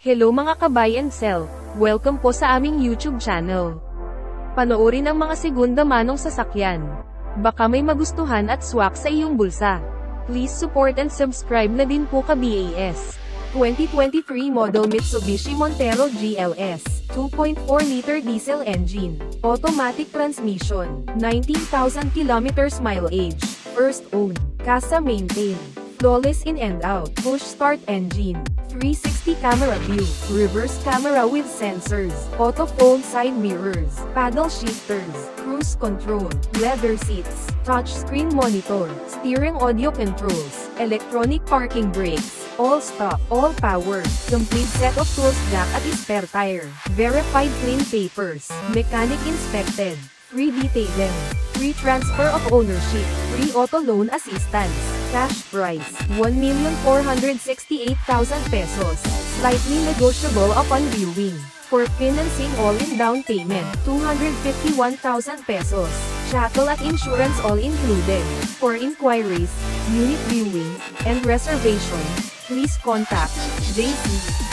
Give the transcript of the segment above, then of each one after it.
Hello mga ka-buy and sell, welcome po sa aming YouTube channel. Panoorin ang mga segunda manong sasakyan. Baka may magustuhan at swak sa iyong bulsa. Please support and subscribe na din po ka-BAS. 2023 model Mitsubishi Montero GLS, 2.4-liter diesel engine, automatic transmission, 19,000 kilometers mileage, first owned, casa maintained, flawless in and out, push start engine, 360 camera view, reverse camera with sensors, auto fold side mirrors, paddle shifters, cruise control, leather seats, touchscreen monitor, steering audio controls, electronic parking brakes, all stop, all power, complete set of tools jack at spare tire, verified clean papers, mechanic inspected, free detailing, free transfer of ownership, free auto loan assistance, cash price, 1,468,000 pesos, slightly negotiable upon viewing. For financing all-in down payment, 251,000 pesos, chattel at insurance all included. For inquiries, unit viewing, and reservation, please contact Jayce.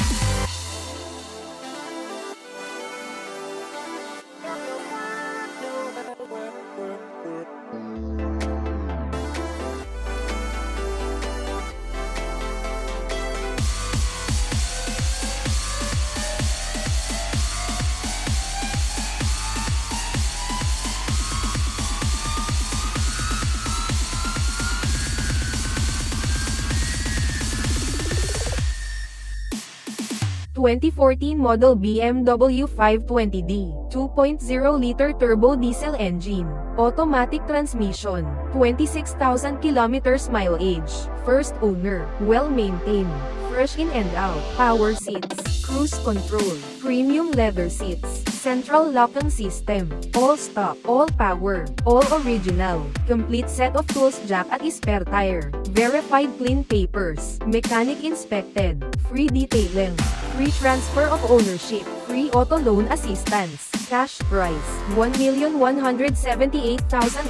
2014 model BMW 520d, 2.0-liter turbo diesel engine, automatic transmission, 26,000 kilometers mileage, first owner, well-maintained, fresh in and out, power seats, cruise control, premium leather seats, central locking system, all stop, all power, all original, complete set of tools jack at spare tire, verified clean papers, mechanic inspected, free detailing, free transfer of ownership, free auto loan assistance, cash price, 1,178,000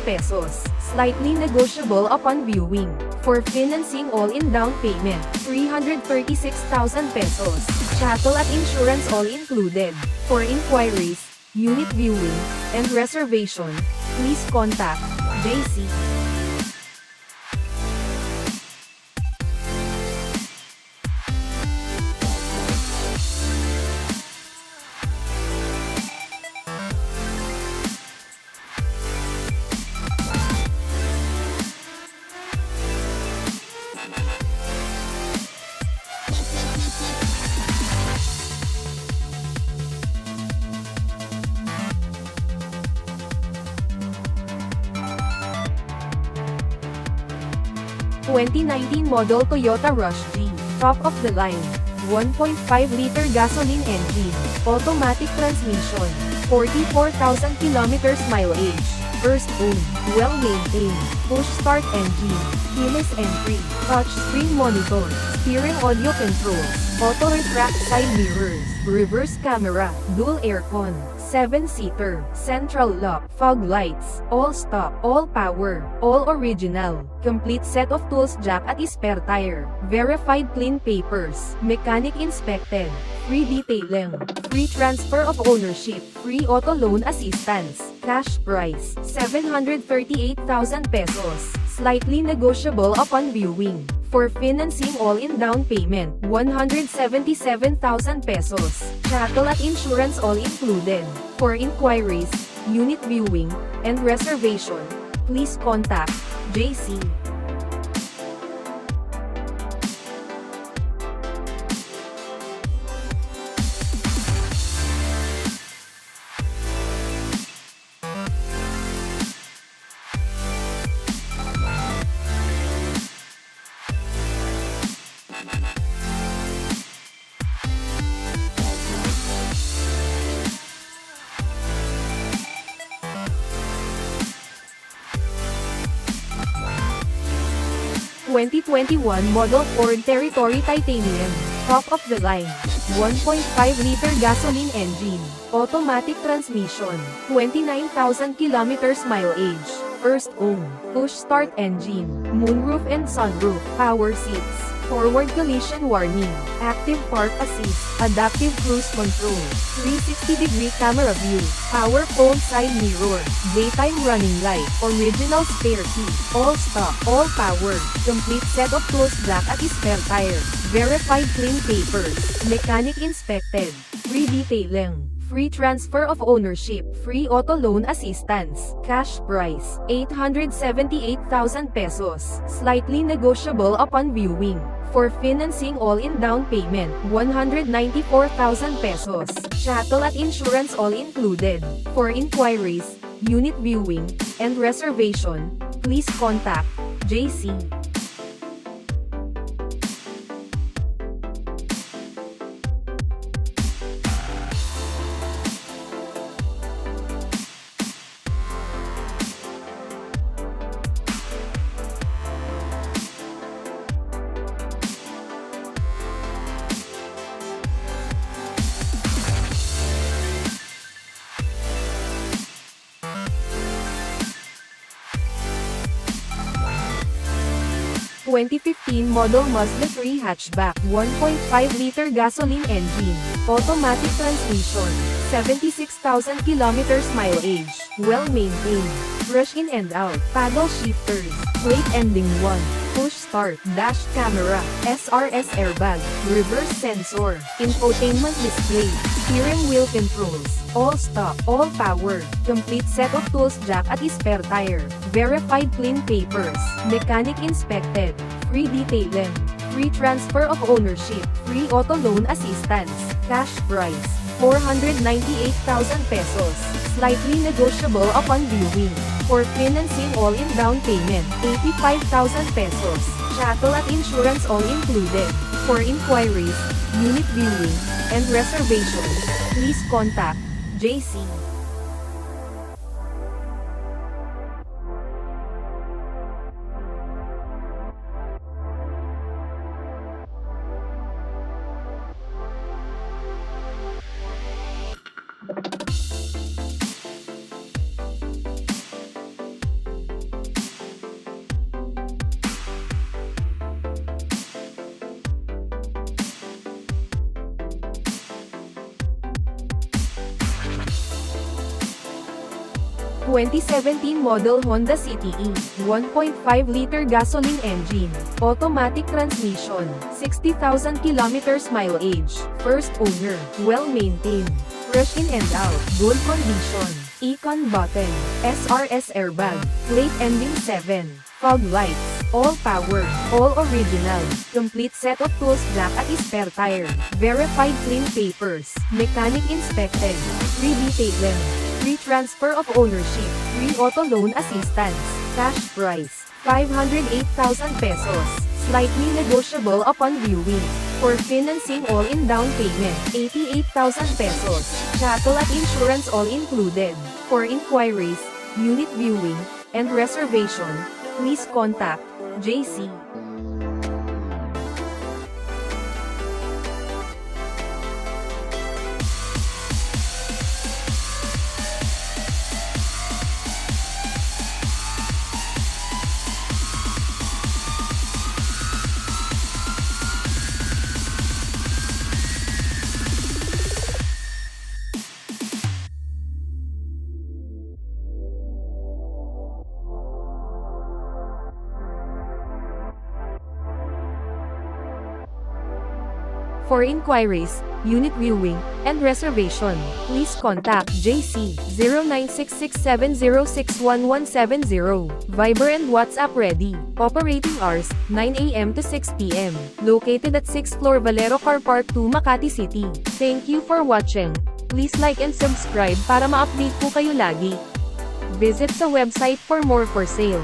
pesos, slightly negotiable upon viewing. For financing all-in down payment, 336,000 pesos, chattel at insurance all included. For inquiries, unit viewing, and reservation, please contact Jayce. 2019 model Toyota Rush G, top of the line, 1.5-liter gasoline engine, automatic transmission, 44,000 kilometers mileage, first owned, well-maintained, push start engine, keyless entry, touchscreen monitor, steering audio controls, auto retract side mirrors, reverse camera, dual aircon, 7-seater, central lock, fog lights, all stop, all power, all original, complete set of tools jack at spare tire, verified clean papers, mechanic inspected, free detailing, free transfer of ownership, free auto loan assistance, cash price, 738,000 pesos, slightly negotiable upon viewing. For financing all-in down payment, 177,000 pesos, chattel at insurance all included. For inquiries, unit viewing, and reservation, please contact Jayce. 2021 model Ford Territory Titanium, top of the line, 1.5-liter gasoline engine, automatic transmission, 29,000 kilometers mileage, First own, push start engine, moonroof and sunroof, power seats, forward collision warning, active park assist, adaptive cruise control, 360-degree camera view, power fold side mirror, daytime running light, original spare key, all stock, all power, complete set of tools, jack at spare tire, verified clean papers, mechanic inspected, free detailing. Free transfer of ownership, free auto loan assistance, cash price, 878,000 pesos, slightly negotiable upon viewing. For financing all-in down payment, 194,000 pesos, chattel at insurance all included. For inquiries, unit viewing, and reservation, please contact Jayce. 2015 model Mazda 3 hatchback, 1.5-liter gasoline engine, automatic transmission, 76,000 kilometers mileage, well-maintained, brush in and out, paddle shifters, plate ending 1, push start, dash camera, SRS airbag, reverse sensor, infotainment display, steering wheel controls, all stock, all power, complete set of tools, jack at spare tire, verified clean papers, mechanic inspected, free detailing, free transfer of ownership, free auto loan assistance, cash price, 498,000 pesos, slightly negotiable upon viewing. For financing all-in down payment, 85,000 pesos, chattel at insurance all included. For inquiries, unit viewing, and reservation, please contact Jayce. (2017 model Honda CTE, 1.5-liter gasoline engine, automatic transmission, 60,000 kilometers mileage, first owner, well-maintained, brush in and out, good condition, econ button, SRS airbag, plate ending 7, fog lights, all power, all original, complete set of tools, jack at spare tire, verified clean papers, mechanic inspected, free detailing, free transfer of ownership, free auto loan assistance, cash price, 508,000 pesos, slightly negotiable upon viewing. For financing all-in down payment, 88,000 pesos, chattel at insurance all included. For inquiries, unit viewing, and reservation, please contact Jayce. For inquiries, unit viewing, and reservation, please contact Jayce, 096670611170, Viber and WhatsApp ready. Operating hours, 9 a.m. to 6 p.m. Located at 6th floor Valero Car Park 2 Makati City. Thank you for watching. Please like and subscribe para ma-update po kayo lagi. Visit sa website for more for sale.